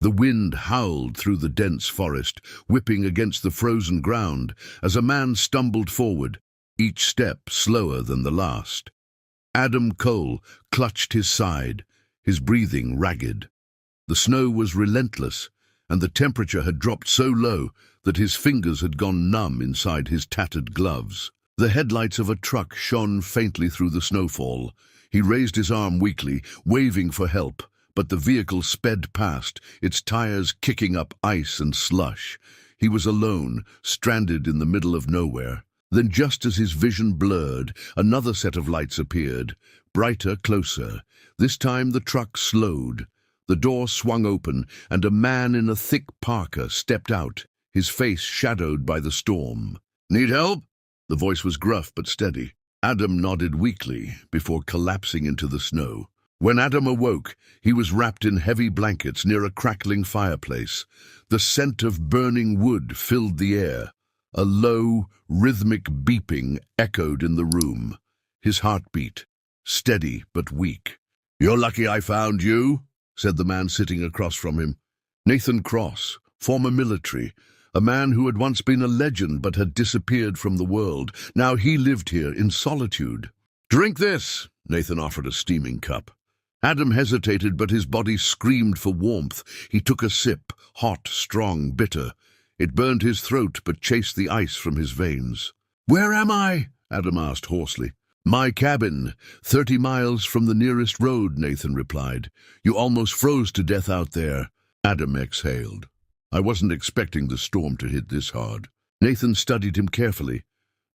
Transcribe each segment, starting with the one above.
The wind howled through the dense forest, whipping against the frozen ground as a man stumbled forward, each step slower than the last. Adam Cole clutched his side, his breathing ragged. The snow was relentless, and the temperature had dropped so low that his fingers had gone numb inside his tattered gloves. The headlights of a truck shone faintly through the snowfall. He raised his arm weakly, waving for help, but the vehicle sped past, its tires kicking up ice and slush. He was alone, stranded in the middle of nowhere. Then, just as his vision blurred, another set of lights appeared, brighter, closer. This time the truck slowed. The door swung open, and a man in a thick parka stepped out, his face shadowed by the storm. "Need help?" The voice was gruff but steady. Adam nodded weakly before collapsing into the snow. When Adam awoke, he was wrapped in heavy blankets near a crackling fireplace. The scent of burning wood filled the air. A low, rhythmic beeping echoed in the room. His heart beat, steady but weak. "You're lucky I found you," said the man sitting across from him. Nathan Cross, former military, a man who had once been a legend but had disappeared from the world. Now he lived here in solitude. "Drink this," Nathan offered a steaming cup. Adam hesitated, but his body screamed for warmth. He took a sip, hot, strong, bitter. It burned his throat but chased the ice from his veins. "Where am I?" Adam asked hoarsely. "My cabin, 30 miles from the nearest road," Nathan replied. "You almost froze to death out there." Adam exhaled. "I wasn't expecting the storm to hit this hard." Nathan studied him carefully.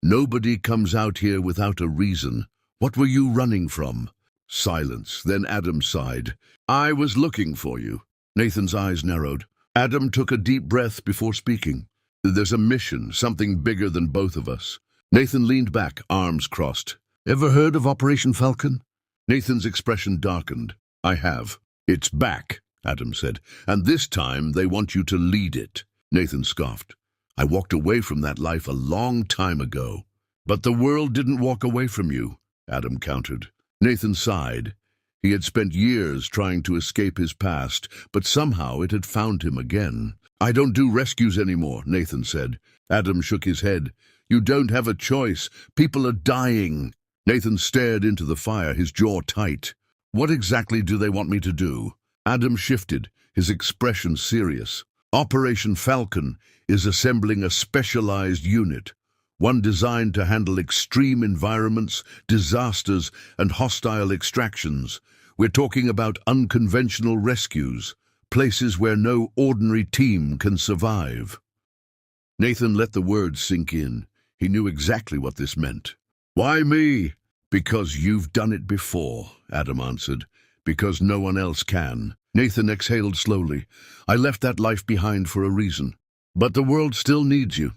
"Nobody comes out here without a reason. What were you running from?" Silence. Then Adam sighed. "I was looking for you." Nathan's eyes narrowed. Adam took a deep breath before speaking. "There's a mission, something bigger than both of us." Nathan leaned back, arms crossed. "Ever heard of Operation Falcon?" Nathan's expression darkened. "I have." "It's back," Adam said, "and this time they want you to lead it." Nathan scoffed. "I walked away from that life a long time ago." "But the world didn't walk away from you," Adam countered. Nathan sighed. He had spent years trying to escape his past, but somehow it had found him again. "I don't do rescues anymore," Nathan said. Adam shook his head. "You don't have a choice. People are dying." Nathan stared into the fire, his jaw tight. "What exactly do they want me to do?" Adam shifted, his expression serious. "Operation Falcon is assembling a specialized unit, one designed to handle extreme environments, disasters, and hostile extractions. We're talking about unconventional rescues, places where no ordinary team can survive." Nathan let the words sink in. He knew exactly what this meant. "Why me?" "Because you've done it before," Adam answered. "Because no one else can." Nathan exhaled slowly. "I left that life behind for a reason. But the world still needs you."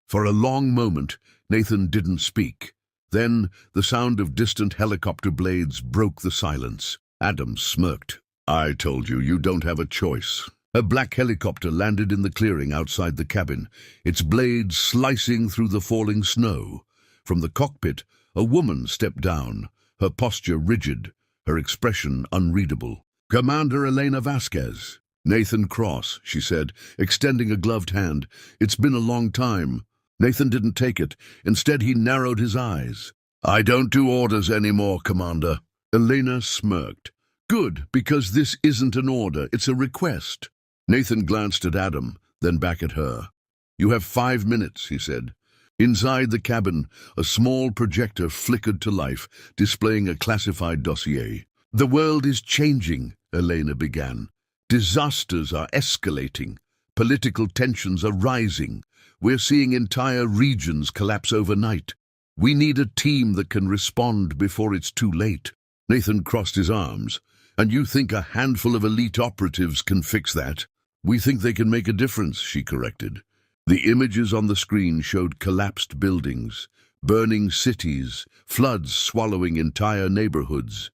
For a long moment, Nathan didn't speak. Then the sound of distant helicopter blades broke the silence. Adam smirked. "I told you, you don't have a choice." A black helicopter landed in the clearing outside the cabin, its blades slicing through the falling snow. From the cockpit, a woman stepped down, her posture rigid, her expression unreadable. "Commander Elena Vasquez." "Nathan Cross," she said, extending a gloved hand. "It's been a long time." Nathan didn't take it. Instead, he narrowed his eyes. "I don't do orders anymore, Commander." Elena smirked. "Good, because this isn't an order, it's a request." Nathan glanced at Adam, then back at her. "You have 5 minutes," he said. Inside the cabin, a small projector flickered to life, displaying a classified dossier. "The world is changing," Elena began. "Disasters are escalating. Political tensions are rising. We're seeing entire regions collapse overnight. We need a team that can respond before it's too late." Nathan crossed his arms. "And you think a handful of elite operatives can fix that?" "We think they can make a difference," she corrected. The images on the screen showed collapsed buildings, burning cities, floods swallowing entire neighborhoods.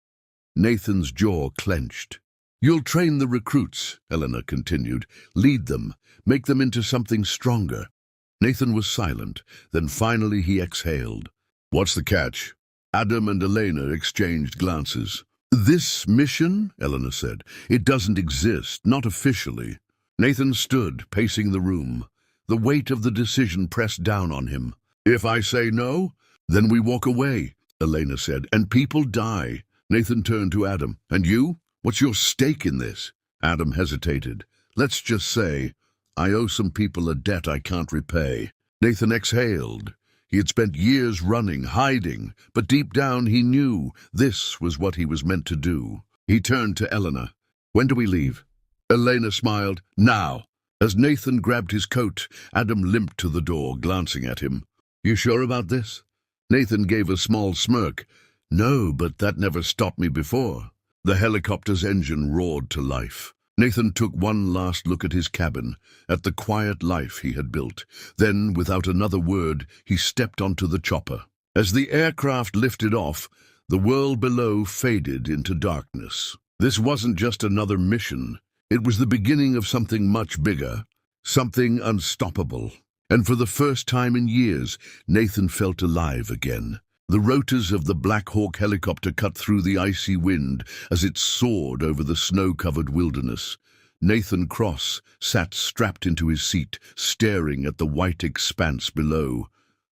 Nathan's jaw clenched. "You'll train the recruits," Eleanor continued. "Lead them, make them into something stronger." Nathan was silent, then finally he exhaled. "What's the catch?" Adam and Elena exchanged glances. This mission, Eleanor said, it doesn't exist, not officially. Nathan stood, pacing the room. The weight of the decision pressed down on him. If I say no, then we walk away, Elena said, and people die. Nathan turned to Adam. And you? What's your stake in this? Adam hesitated. Let's just say, I owe some people a debt I can't repay. Nathan exhaled. He had spent years running, hiding, but deep down he knew this was what he was meant to do. He turned to Eleanor. When do we leave? Elena smiled. Now. As Nathan grabbed his coat, Adam limped to the door, glancing at him. You sure about this? Nathan gave a small smirk. No, but that never stopped me before. The helicopter's engine roared to life. Nathan took one last look at his cabin, at the quiet life he had built. Then, without another word, he stepped onto the chopper. As the aircraft lifted off, the world below faded into darkness. This wasn't just another mission. It was the beginning of something much bigger, something unstoppable. And for the first time in years, Nathan felt alive again. The rotors of the Black Hawk helicopter cut through the icy wind as it soared over the snow-covered wilderness. Nathan Cross sat strapped into his seat, staring at the white expanse below.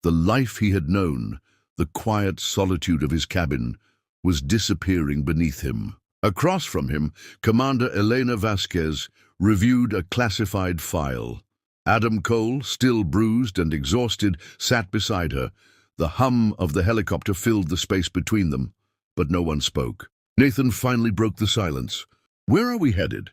The life he had known, the quiet solitude of his cabin, was disappearing beneath him. Across from him, Commander Elena Vasquez reviewed a classified file. Adam Cole, still bruised and exhausted, sat beside her. The hum of the helicopter filled the space between them, but no one spoke. Nathan finally broke the silence. Where are we headed?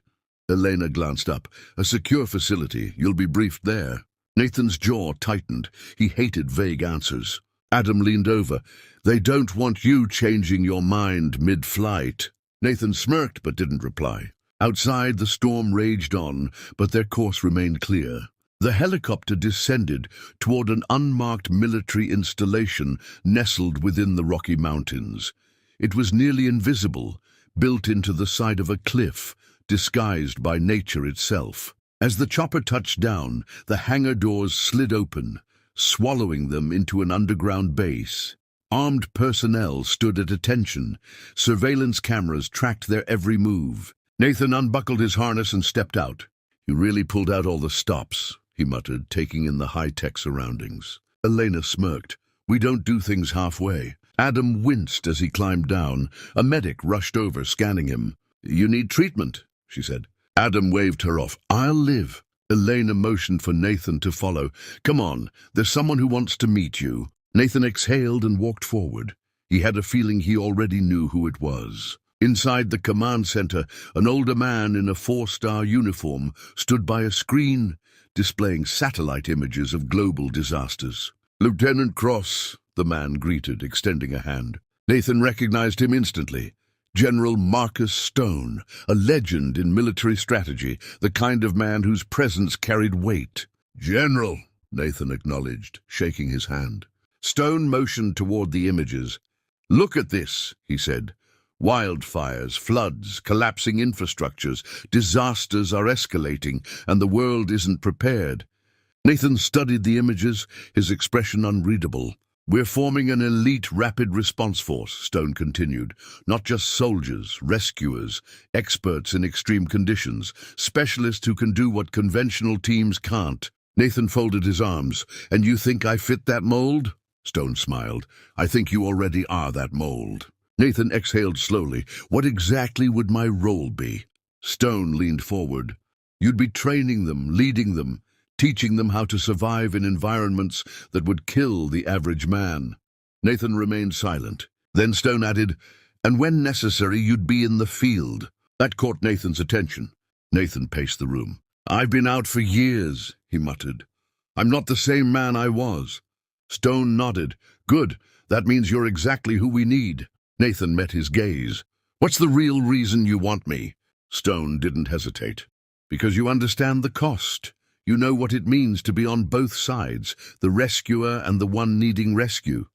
Elena glanced up. A secure facility. You'll be briefed there. Nathan's jaw tightened. He hated vague answers. Adam leaned over. They don't want you changing your mind mid-flight. Nathan smirked but didn't reply. Outside, the storm raged on, but their course remained clear. The helicopter descended toward an unmarked military installation nestled within the Rocky Mountains. It was nearly invisible, built into the side of a cliff, disguised by nature itself. As the chopper touched down, the hangar doors slid open, swallowing them into an underground base. Armed personnel stood at attention. Surveillance cameras tracked their every move. Nathan unbuckled his harness and stepped out. You really pulled out all the stops, he muttered, taking in the high-tech surroundings. Elena smirked. We don't do things halfway. Adam winced as he climbed down. A medic rushed over, scanning him. You need treatment, she said. Adam waved her off. I'll live. Elena motioned for Nathan to follow. Come on, there's someone who wants to meet you. Nathan exhaled and walked forward. He had a feeling he already knew who it was. Inside the command center, an older man in a 4-star uniform stood by a screen displaying satellite images of global disasters. Lieutenant Cross, the man greeted, extending a hand. Nathan recognized him instantly. General Marcus Stone, a legend in military strategy, the kind of man whose presence carried weight. General, Nathan acknowledged, shaking his hand. Stone motioned toward the images. Look at this, he said. Wildfires, floods, collapsing infrastructures, disasters are escalating, and the world isn't prepared. Nathan studied the images, his expression unreadable. We're forming an elite rapid response force, Stone continued. Not just soldiers, rescuers, experts in extreme conditions, specialists who can do what conventional teams can't. Nathan folded his arms. And you think I fit that mold? Stone smiled. I think you already are that mold. Nathan exhaled slowly. What exactly would my role be? Stone leaned forward. You'd be training them, leading them, teaching them how to survive in environments that would kill the average man. Nathan remained silent. Then Stone added, and when necessary, you'd be in the field. That caught Nathan's attention. Nathan paced the room. I've been out for years, he muttered. I'm not the same man I was. Stone nodded. Good, that means you're exactly who we need. Nathan met his gaze. What's the real reason you want me? Stone didn't hesitate. Because you understand the cost. You know what it means to be on both sides, the rescuer and the one needing rescue.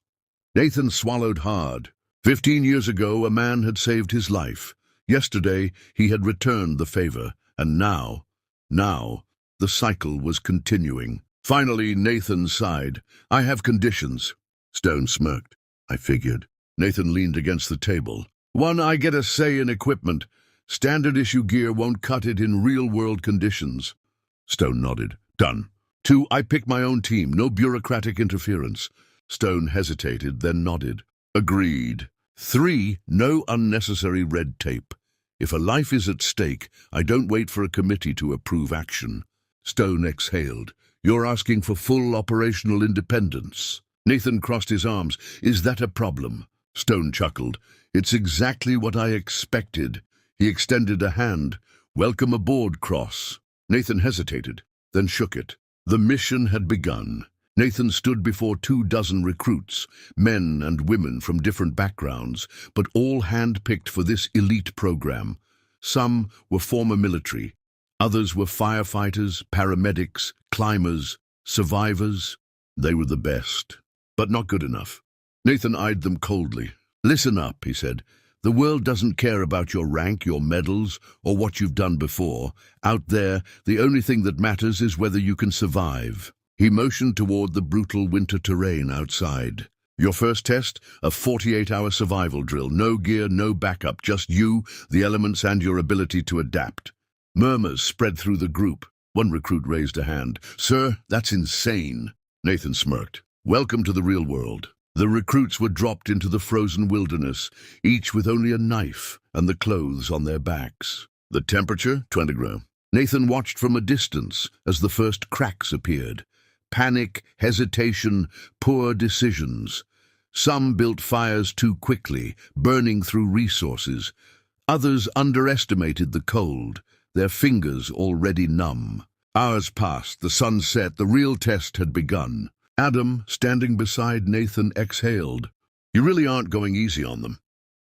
Nathan swallowed hard. 15 years ago, a man had saved his life. Yesterday, he had returned the favor. And now, the cycle was continuing. Finally, Nathan sighed. I have conditions. Stone smirked. I figured. Nathan leaned against the table. One, I get a say in equipment. Standard issue gear won't cut it in real-world conditions. Stone nodded. Done. 2, I pick my own team. No bureaucratic interference. Stone hesitated, then nodded. Agreed. 3, no unnecessary red tape. If a life is at stake, I don't wait for a committee to approve action. Stone exhaled. You're asking for full operational independence. Nathan crossed his arms. Is that a problem? Stone chuckled. It's exactly what I expected. He extended a hand. Welcome aboard, Cross. Nathan hesitated, then shook it. The mission had begun. Nathan stood before 24 recruits, men and women from different backgrounds, but all hand-picked for this elite program. Some were former military. Others were firefighters, paramedics, climbers, survivors. They were the best, but not good enough. Nathan eyed them coldly. Listen up, he said. The world doesn't care about your rank, your medals, or what you've done before. Out there, the only thing that matters is whether you can survive. He motioned toward the brutal winter terrain outside. Your first test, a 48-hour survival drill. No gear, no backup, just you, the elements, and your ability to adapt. Murmurs spread through the group. One recruit raised a hand. Sir, that's insane. Nathan smirked. Welcome to the real world. The recruits were dropped into the frozen wilderness, each with only a knife and the clothes on their backs. The temperature, 20 degrees. Nathan watched from a distance as the first cracks appeared. Panic, hesitation, poor decisions. Some built fires too quickly, burning through resources. Others underestimated the cold, their fingers already numb. Hours passed, the sun set, the real test had begun. Adam, standing beside Nathan, exhaled. You really aren't going easy on them.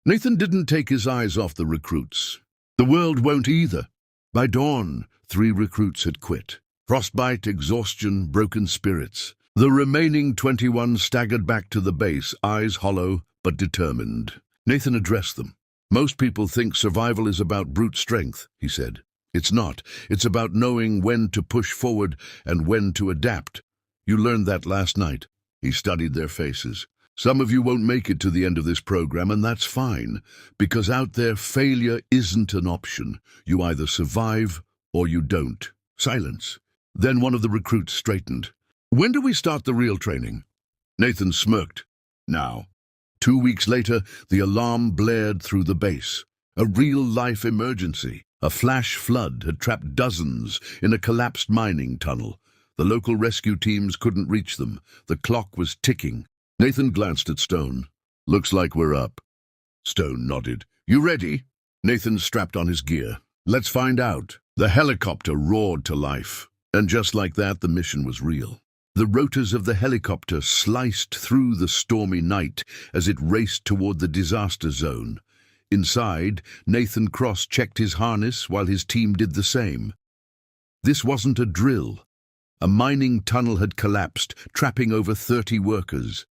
Nathan didn't take his eyes off the recruits. The world won't either. By dawn, 3 recruits had quit. Frostbite, exhaustion, broken spirits. The remaining 21 staggered back to the base, eyes hollow but determined. Nathan addressed them. Most people think survival is about brute strength, he said. It's not. It's about knowing when to push forward and when to adapt. You learned that last night. He studied their faces. Some of you won't make it to the end of this program, and that's fine, because out there failure isn't an option. You either survive or you don't. Silence. Then one of the recruits straightened. When do we start the real training? Nathan smirked. Now. 2 weeks later, the alarm blared through the base. A real-life emergency. A flash flood had trapped dozens in a collapsed mining tunnel. The local rescue teams couldn't reach them. The clock was ticking. Nathan glanced at Stone. Looks like we're up. Stone nodded. You ready? Nathan strapped on his gear. Let's find out. The helicopter roared to life. And just like that, the mission was real. The rotors of the helicopter sliced through the stormy night as it raced toward the disaster zone. Inside, Nathan cross-checked his harness while his team did the same. This wasn't a drill. A mining tunnel had collapsed, trapping over 30 workers.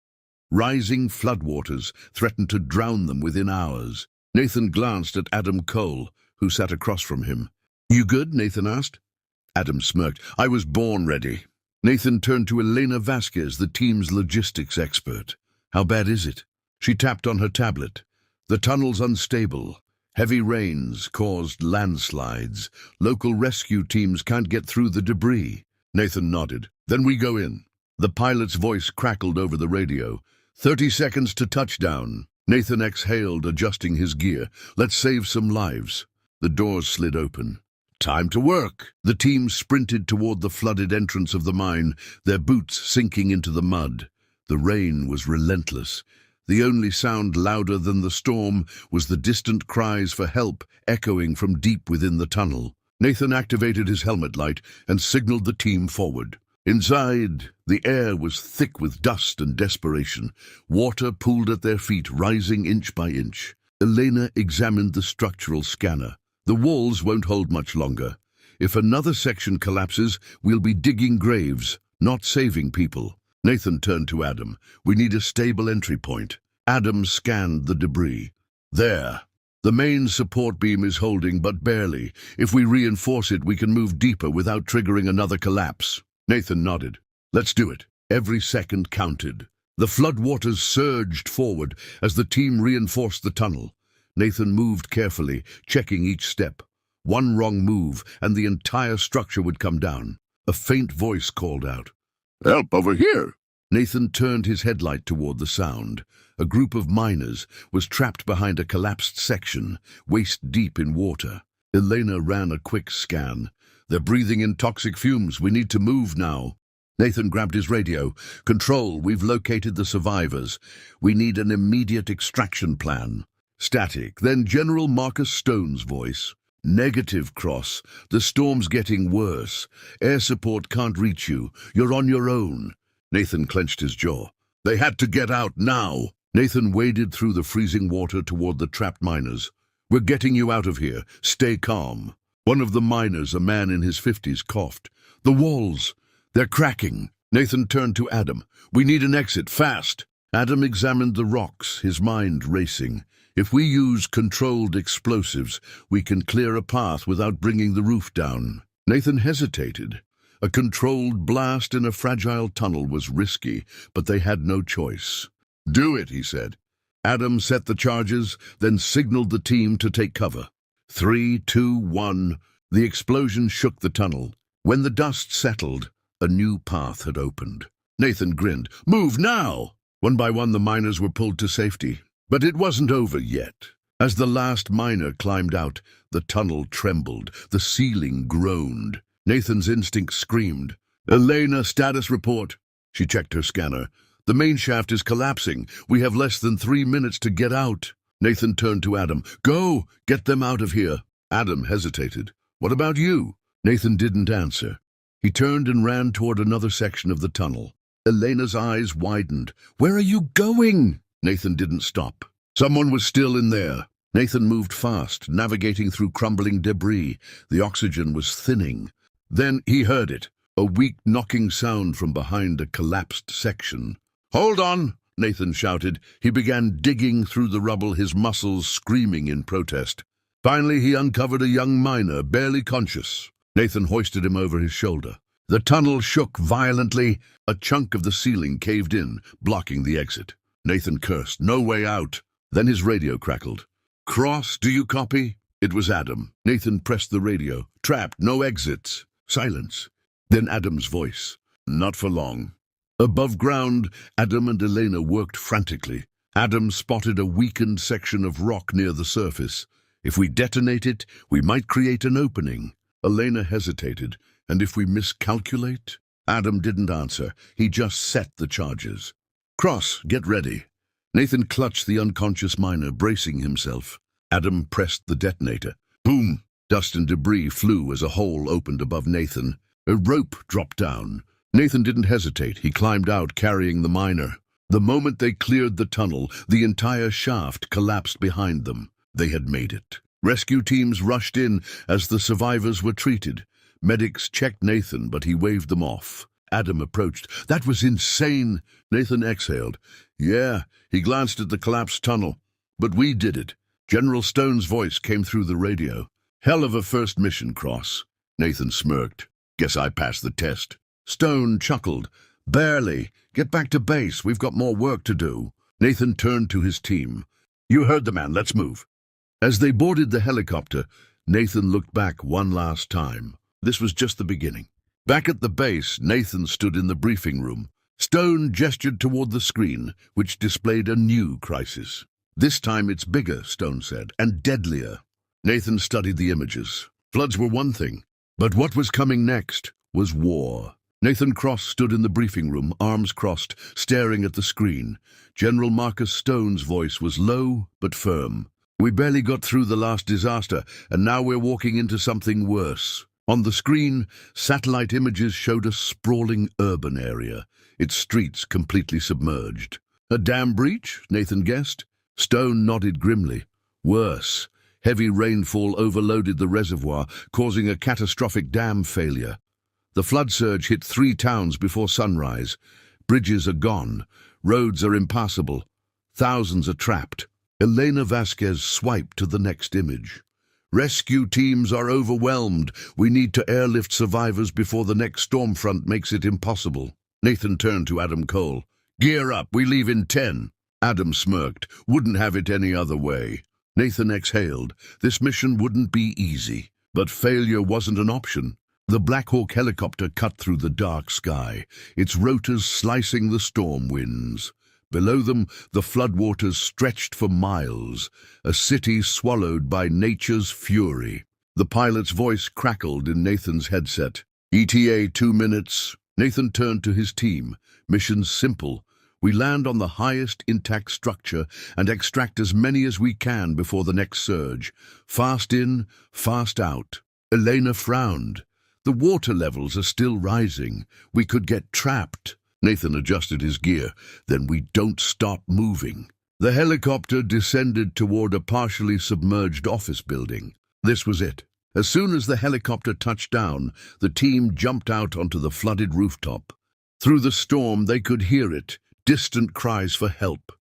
Rising floodwaters threatened to drown them within hours. Nathan glanced at Adam Cole, who sat across from him. You good? Nathan asked. Adam smirked. I was born ready. Nathan turned to Elena Vasquez, the team's logistics expert. How bad is it? She tapped on her tablet. The tunnel's unstable. Heavy rains caused landslides. Local rescue teams can't get through the debris. Nathan nodded. Then we go in. The pilot's voice crackled over the radio. 30 seconds to touchdown. Nathan exhaled, adjusting his gear. Let's save some lives. The doors slid open. Time to work. The team sprinted toward the flooded entrance of the mine, their boots sinking into the mud. The rain was relentless. The only sound louder than the storm was the distant cries for help echoing from deep within the tunnel. Nathan activated his helmet light and signaled the team forward. Inside, the air was thick with dust and desperation. Water pooled at their feet, rising inch by inch. Elena examined the structural scanner. The walls won't hold much longer. If another section collapses, we'll be digging graves, not saving people. Nathan turned to Adam. We need a stable entry point. Adam scanned the debris. There. The main support beam is holding, but barely. If we reinforce it, we can move deeper without triggering another collapse. Nathan nodded. Let's do it. Every second counted. The floodwaters surged forward as the team reinforced the tunnel. Nathan moved carefully, checking each step. One wrong move, and the entire structure would come down. A faint voice called out, "Help over here!" Nathan turned his headlight toward the sound. A group of miners was trapped behind a collapsed section, waist deep in water. Elena ran a quick scan. "They're breathing in toxic fumes. We need to move now." Nathan grabbed his radio. "Control, we've located the survivors. We need an immediate extraction plan." Static. Then General Marcus Stone's voice. "Negative, Cross. The storm's getting worse. Air support can't reach you. You're on your own." Nathan clenched his jaw. They had to get out now. Nathan waded through the freezing water toward the trapped miners. "We're getting you out of here. Stay calm." One of the miners, a man in his 50s, coughed. "The walls. They're cracking." Nathan turned to Adam. "We need an exit, fast." Adam examined the rocks, his mind racing. "If we use controlled explosives, we can clear a path without bringing the roof down." Nathan hesitated. A controlled blast in a fragile tunnel was risky, but they had no choice. "Do it," he said. Adam set the charges, then signaled the team to take cover. 3, 2, 1. The explosion shook the tunnel. When the dust settled, a new path had opened. Nathan grinned. "Move now!" One by one the miners were pulled to safety. But it wasn't over yet. As the last miner climbed out, the tunnel trembled, the ceiling groaned. Nathan's instinct screamed. "Elena, status report." She checked her scanner. "The main shaft is collapsing. We have less than 3 minutes to get out." Nathan turned to Adam. "Go! Get them out of here." Adam hesitated. "What about you?" Nathan didn't answer. He turned and ran toward another section of the tunnel. Elena's eyes widened. "Where are you going?" Nathan didn't stop. Someone was still in there. Nathan moved fast, navigating through crumbling debris. The oxygen was thinning. Then he heard it, a weak knocking sound from behind a collapsed section. "Hold on!" Nathan shouted. He began digging through the rubble, his muscles screaming in protest. Finally, he uncovered a young miner, barely conscious. Nathan hoisted him over his shoulder. The tunnel shook violently. A chunk of the ceiling caved in, blocking the exit. Nathan cursed. "No way out." Then his radio crackled. "Cross, do you copy?" It was Adam. Nathan pressed the radio. "Trapped, no exits." Silence. Then Adam's voice. "Not for long." Above ground, Adam and Elena worked frantically. Adam spotted a weakened section of rock near the surface. "If we detonate it, we might create an opening." Elena hesitated. "And if we miscalculate?" Adam didn't answer. He just set the charges. "Cross, get ready." Nathan clutched the unconscious miner, bracing himself. Adam pressed the detonator. Boom! Dust and debris flew as a hole opened above Nathan. A rope dropped down. Nathan didn't hesitate. He climbed out, carrying the miner. The moment they cleared the tunnel, the entire shaft collapsed behind them. They had made it. Rescue teams rushed in as the survivors were treated. Medics checked Nathan, but he waved them off. Adam approached. "That was insane." Nathan exhaled. "Yeah," he glanced at the collapsed tunnel. "But we did it." General Stone's voice came through the radio. "Hell of a first mission, Cross." Nathan smirked. "Guess I passed the test." Stone chuckled. "Barely. Get back to base. We've got more work to do." Nathan turned to his team. "You heard the man. Let's move." As they boarded the helicopter, Nathan looked back one last time. This was just the beginning. Back at the base, Nathan stood in the briefing room. Stone gestured toward the screen, which displayed a new crisis. "This time it's bigger," Stone said, "and deadlier." Nathan studied the images. Floods were one thing, but what was coming next was war. Nathan Cross stood in the briefing room, arms crossed, staring at the screen. General Marcus Stone's voice was low but firm. "We barely got through the last disaster, and now we're walking into something worse." On the screen, satellite images showed a sprawling urban area, its streets completely submerged. "A dam breach?" Nathan guessed. Stone nodded grimly. "Worse. Heavy rainfall overloaded the reservoir, causing a catastrophic dam failure. The flood surge hit 3 towns before sunrise. Bridges are gone. Roads are impassable. Thousands are trapped." Elena Vasquez swiped to the next image. "Rescue teams are overwhelmed. We need to airlift survivors before the next storm front makes it impossible." Nathan turned to Adam Cole. "Gear up, we leave in 10. Adam smirked. "Wouldn't have it any other way." Nathan exhaled. This mission wouldn't be easy, but failure wasn't an option. The Black Hawk helicopter cut through the dark sky, its rotors slicing the storm winds. Below them, the floodwaters stretched for miles, a city swallowed by nature's fury. The pilot's voice crackled in Nathan's headset. ETA 2 minutes. Nathan turned to his team. Mission's simple. We land on the highest intact structure and extract as many as we can before the next surge. Fast in, fast out. Elena frowned. The water levels are still rising. We could get trapped. Nathan adjusted his gear. Then we don't stop moving. The helicopter descended toward a partially submerged office building. This was it. As soon as the helicopter touched down, the team jumped out onto the flooded rooftop. Through the storm, they could hear it, distant cries for help.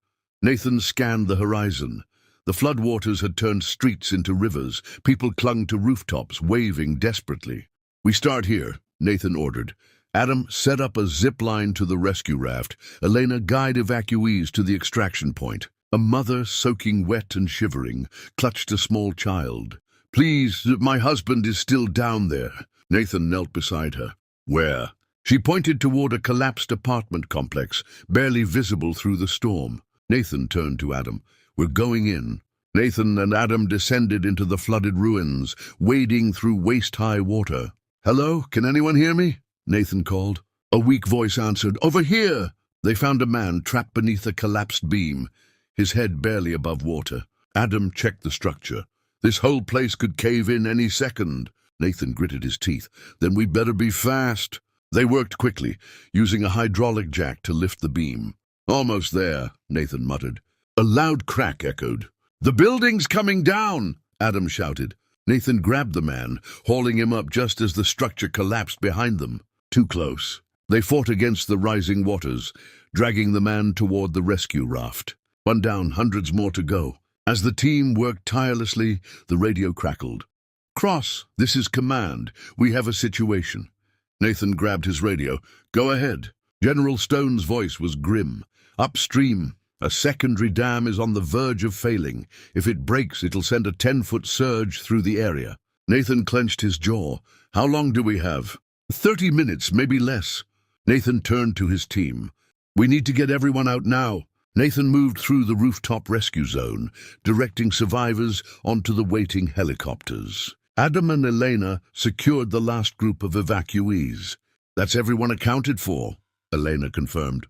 Nathan scanned the horizon. The floodwaters had turned streets into rivers. People clung to rooftops, waving desperately. "We start here," Nathan ordered. "Adam, set up a zip line to the rescue raft. Elena, guide evacuees to the extraction point." A mother, soaking wet and shivering, clutched a small child. "Please, my husband is still down there." Nathan knelt beside her. "Where?" She pointed toward a collapsed apartment complex, barely visible through the storm. Nathan turned to Adam. "We're going in." Nathan and Adam descended into the flooded ruins, wading through waist-high water. "Hello, can anyone hear me?" Nathan called. A weak voice answered, "Over here!" They found a man trapped beneath a collapsed beam, his head barely above water. Adam checked the structure. "This whole place could cave in any second." Nathan gritted his teeth. "Then we'd better be fast." They worked quickly, using a hydraulic jack to lift the beam. "Almost there," Nathan muttered. A loud crack echoed. "The building's coming down!" Adam shouted. Nathan grabbed the man, hauling him up just as the structure collapsed behind them. Too close. They fought against the rising waters, dragging the man toward the rescue raft. One down, hundreds more to go. As the team worked tirelessly, the radio crackled. "Cross, this is command. We have a situation." Nathan grabbed his radio. "Go ahead." General Stone's voice was grim. "Upstream, a secondary dam is on the verge of failing. If it breaks, it'll send a 10-foot surge through the area." Nathan clenched his jaw. "How long do we have?" 30 minutes, maybe less." Nathan turned to his team. "We need to get everyone out now." Nathan moved through the rooftop rescue zone, directing survivors onto the waiting helicopters. Adam and Elena secured the last group of evacuees. "That's everyone accounted for," Elena confirmed.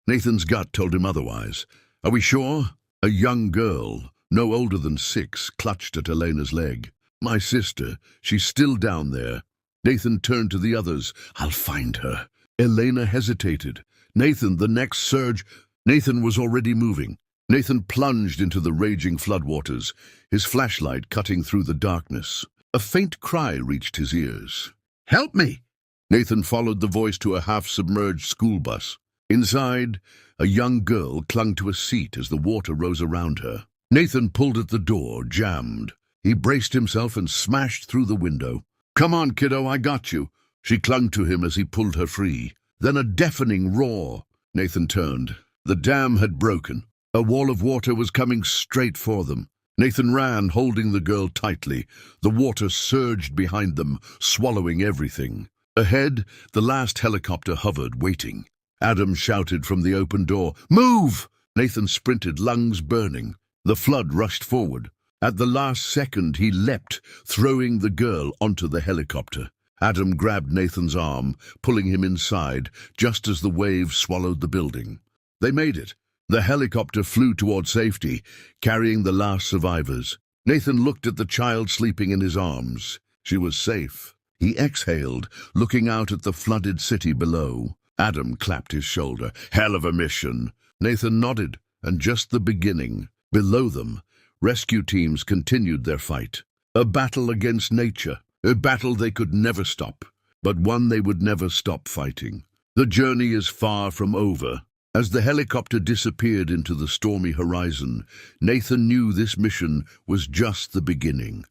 Nathan's gut told him otherwise. "Are we sure?" A young girl, no older than 6, clutched at Elena's leg. "My sister, she's still down there." Nathan turned to the others. "I'll find her." Elena hesitated. "Nathan, the next surge—" Nathan was already moving. Nathan plunged into the raging floodwaters, his flashlight cutting through the darkness. A faint cry reached his ears. "Help me!" Nathan followed the voice to a half-submerged school bus. Inside, a young girl clung to a seat as the water rose around her. Nathan pulled at the door, jammed. He braced himself and smashed through the window. "Come on, kiddo, I got you." She clung to him as he pulled her free. Then a deafening roar. Nathan turned. The dam had broken. A wall of water was coming straight for them. Nathan ran, holding the girl tightly. The water surged behind them, swallowing everything. Ahead, the last helicopter hovered, waiting. Adam shouted from the open door, "Move!" Nathan sprinted, lungs burning. The flood rushed forward. At the last second, he leapt, throwing the girl onto the helicopter. Adam grabbed Nathan's arm, pulling him inside, just as the waves swallowed the building. They made it. The helicopter flew toward safety, carrying the last survivors. Nathan looked at the child sleeping in his arms. She was safe. He exhaled, looking out at the flooded city below. Adam clapped his shoulder. "Hell of a mission." Nathan nodded, and just the beginning. Below them, rescue teams continued their fight. A battle against nature, a battle they could never stop, but one they would never stop fighting. The journey is far from over. As the helicopter disappeared into the stormy horizon, Nathan knew this mission was just the beginning.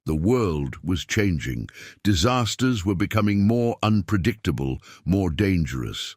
The world was changing. Disasters were becoming more unpredictable, more dangerous.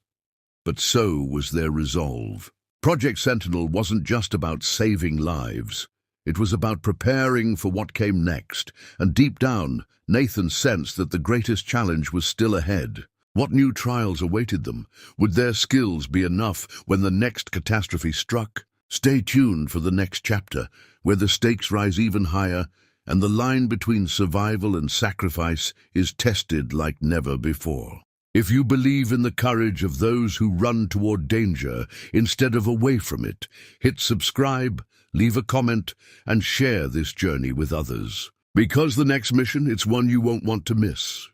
But so was their resolve. Project Sentinel wasn't just about saving lives. It was about preparing for what came next, and deep down, Nathan sensed that the greatest challenge was still ahead. What new trials awaited them? Would their skills be enough when the next catastrophe struck? Stay tuned for the next chapter, where the stakes rise even higher, and the line between survival and sacrifice is tested like never before. If you believe in the courage of those who run toward danger instead of away from it, hit subscribe, leave a comment, and share this journey with others. Because the next mission, it's one you won't want to miss.